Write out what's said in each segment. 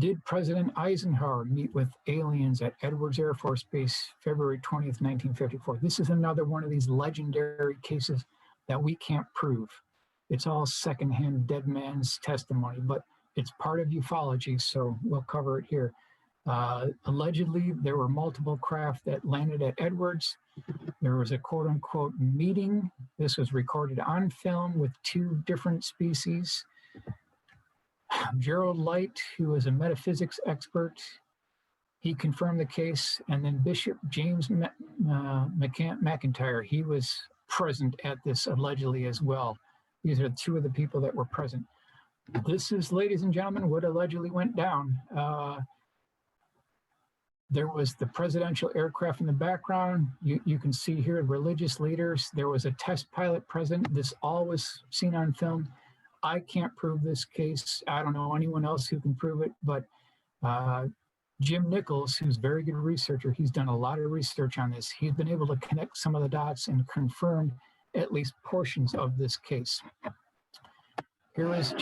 Did President Eisenhower meet with aliens at Edwards Air Force Base February 20th, 1954? This is another one of these legendary cases that we can't prove. It's all secondhand dead man's testimony, but it's part of ufology, so we'll cover it here. Allegedly, there were multiple craft that landed at Edwards. There was a quote-unquote meeting. This was recorded on film with 2 different species. Gerald Light, who was a metaphysics expert, he confirmed the case, and then Bishop James McIntyre, he was present at this allegedly as well. These are 2 of the people that were present. This is, ladies and gentlemen, what allegedly went down. There was the presidential aircraft in the background. You can see here religious leaders. There was a test pilot present. This all was seen on film. I can't prove this case. I don't know anyone else who can prove it, but Jim Nichols, who's a very good researcher, he's done a lot of research on this. He's been able to connect some of the dots and confirm at least portions of this case. Here is,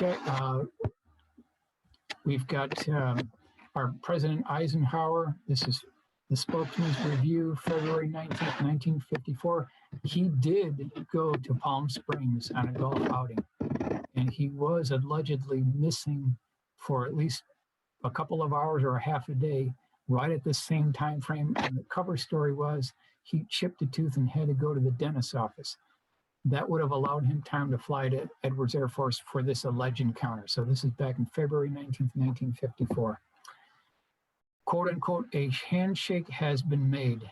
we've got our President Eisenhower. This is the spokesman's review, February 19th, 1954. He did go to Palm Springs on a golf outing, and he was allegedly missing for at least a couple of hours or a half a day, right at the same time frame. And the cover story was he chipped a tooth and had to go to the dentist's office. That would have allowed him time to fly to Edwards Air Force for this alleged encounter. So this is back in February 19th, 1954. Quote unquote, a handshake has been made.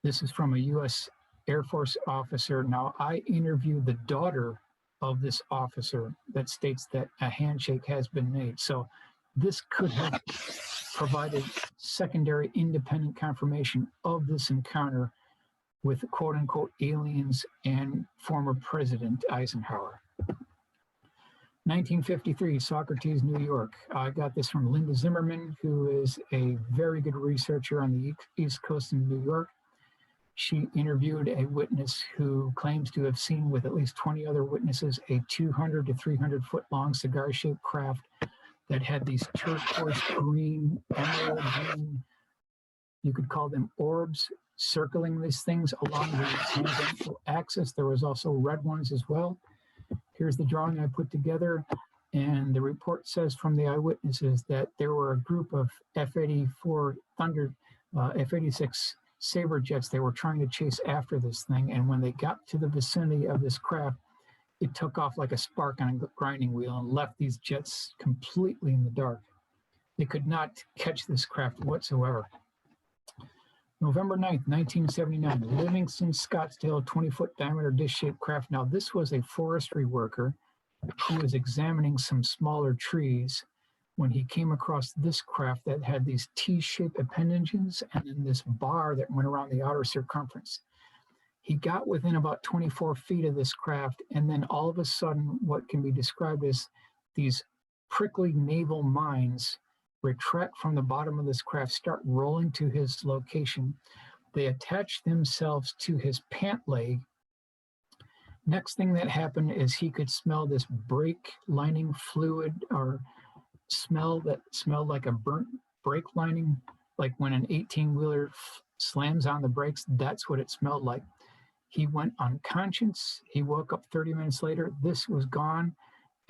This is from a U.S. Air Force officer. Now, I interviewed the daughter of this officer that states that a handshake has been made. So this could have provided secondary independent confirmation of this encounter with quote unquote aliens and former President Eisenhower. 1953, Saugerties, New York. I got this from Linda Zimmerman, who is a very good researcher on the East Coast in New York. She interviewed a witness who claims to have seen with at least 20 other witnesses a 200 to 300 foot long cigar-shaped craft that had these turquoise green, emerald green, you could call them orbs, circling these things along the tangential axis. There was also red ones as well. Here's the drawing I put together, and the report says from the eyewitnesses that there were a group of F-84 Thunder, F-86 Sabre jets. They were trying to chase after this thing, and when they got to the vicinity of this craft, it took off like a spark on a grinding wheel and left these jets completely in the dark. They could not catch this craft whatsoever. November 9th, 1979, Livingston Scotland 20-foot diameter dish-shaped craft. Now, this was a forestry worker who was examining some smaller trees when he came across this craft that had these T-shaped appendages and then this bar that went around the outer circumference. He got within about 24 feet of this craft, and then all of a sudden, what can be described as these prickly naval mines retract from the bottom of this craft, start rolling to his location. They attach themselves to his pant leg. Next thing that happened is he could smell this brake lining fluid, or smell that smelled like a burnt brake lining, like when an 18-wheeler slams on the brakes. That's what it smelled like. He went unconscious. He woke up 30 minutes later. This was gone.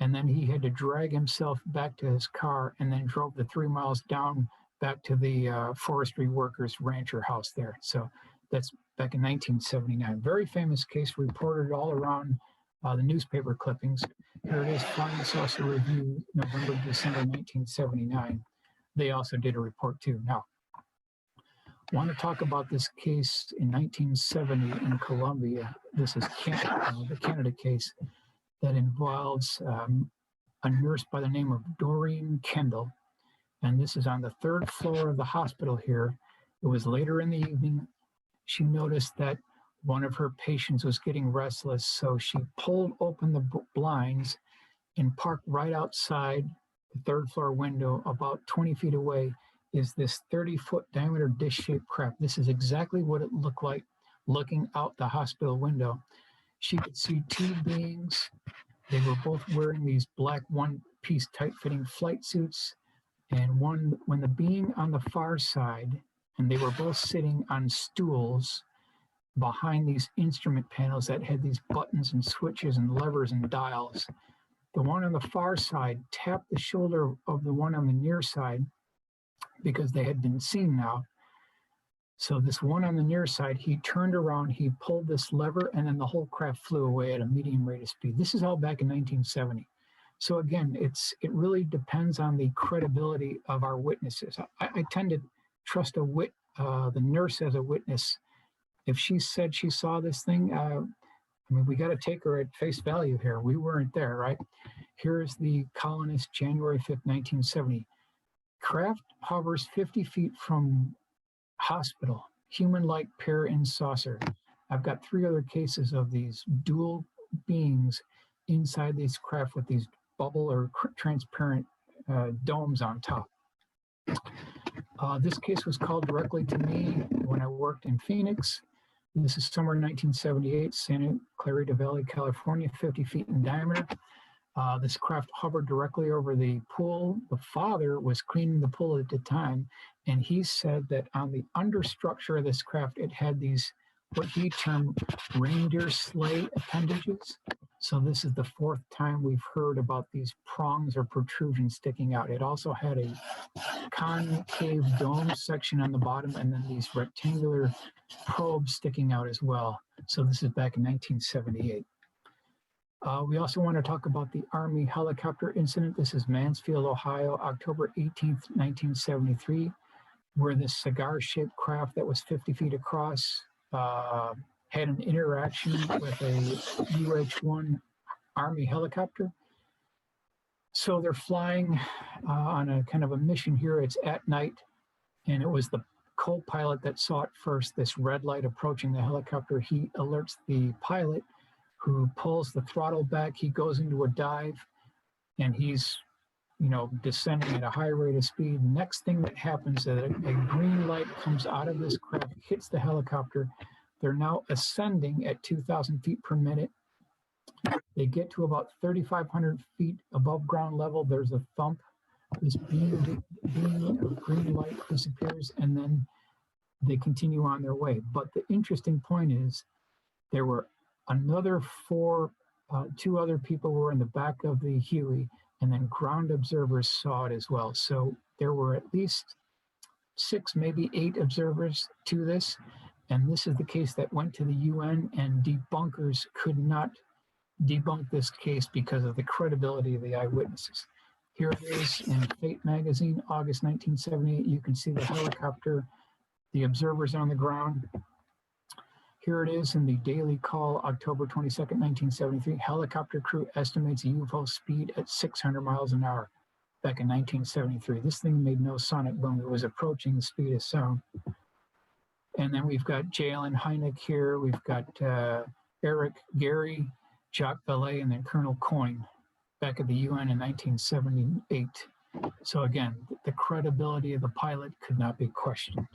And then he had to drag himself back to his car and then drove the 3 miles down back to the forestry workers rancher house there. So that's back in 1979. Very famous case, reported all around the newspaper clippings. Here it is, Flying Saucer Review, November, December 1979. They also did a report too. Now, I want to talk about this case in 1970 in Colombia. This is the Canada case that involves a nurse by the name of Doreen Kendall. And this is on the 3rd floor of the hospital here. It was later in the evening. She noticed that one of her patients was getting restless, so she pulled open the blinds and parked right outside the 3rd floor window. About 20 feet away is this 30-foot diameter dish-shaped craft. This is exactly what it looked like looking out the hospital window. She could see 2 beings. They were both wearing these black one-piece tight-fitting flight suits, And when the being on the far side, and they were both sitting on stools behind these instrument panels that had these buttons and switches and levers and dials. The one on the far side tapped the shoulder of the one on the near side because they had been seen now. So this one on the near side, he turned around, he pulled this lever, and then the whole craft flew away at a medium rate of speed. This is all back in 1970. So again, it really depends on the credibility of our witnesses. I tend to trust the nurse as a witness. If she said she saw this thing, I mean, we got to take her at face value here. We weren't there, right? Here's the colonist, January 5th, 1970. Craft hovers 50 feet from hospital, human-like pair in saucer. I've got 3 other cases of these dual beings inside these craft with these bubble or transparent domes on top. This case was called directly to me when I worked in Phoenix. This is summer 1978, Santa Clarita Valley, California, 50 feet in diameter. This craft hovered directly over the pool. The father was cleaning the pool at the time, and he said that on the understructure of this craft, it had these, what he termed reindeer sleigh appendages. So this is the 4th time we've heard about these prongs or protrusions sticking out. It also had a concave dome section on the bottom, and then these rectangular probes sticking out as well. So this is back in 1978. We also want to talk about the Army helicopter incident. This is Mansfield, Ohio, October 18th, 1973, where this cigar-shaped craft that was 50 feet across had an interaction with a UH-1 Army helicopter. So they're flying on a kind of a mission here. It's at night, and it was the co-pilot that saw it first, this red light approaching the helicopter. He alerts the pilot, who pulls the throttle back. He goes into a dive, and he's, descending at a high rate of speed. Next thing that happens is a green light comes out of this craft, hits the helicopter. They're now ascending at 2,000 feet per minute. They get to about 3,500 feet above ground level. There's a thump. This beam of green light disappears, and then they continue on their way. But the interesting point is there were another 2 other people were in the back of the Huey, and then ground observers saw it as well. So there were at least 6, maybe 8 observers to this. And this is the case that went to the UN, and debunkers could not debunk this case because of the credibility of the eyewitnesses. Here it is in Fate magazine, August 1978. You can see the helicopter, the observers on the ground. Here it is in the Daily Call, October 22nd, 1973. Helicopter crew estimates UFO speed at 600 miles an hour back in 1973. This thing made no sonic boom. It was approaching the speed of sound. And then we've got Jalen Hynek here. We've got Eric Gary, Jacques Vallée, and then Colonel Coyne back at the UN in 1978. So again, the credibility of the pilot could not be questioned.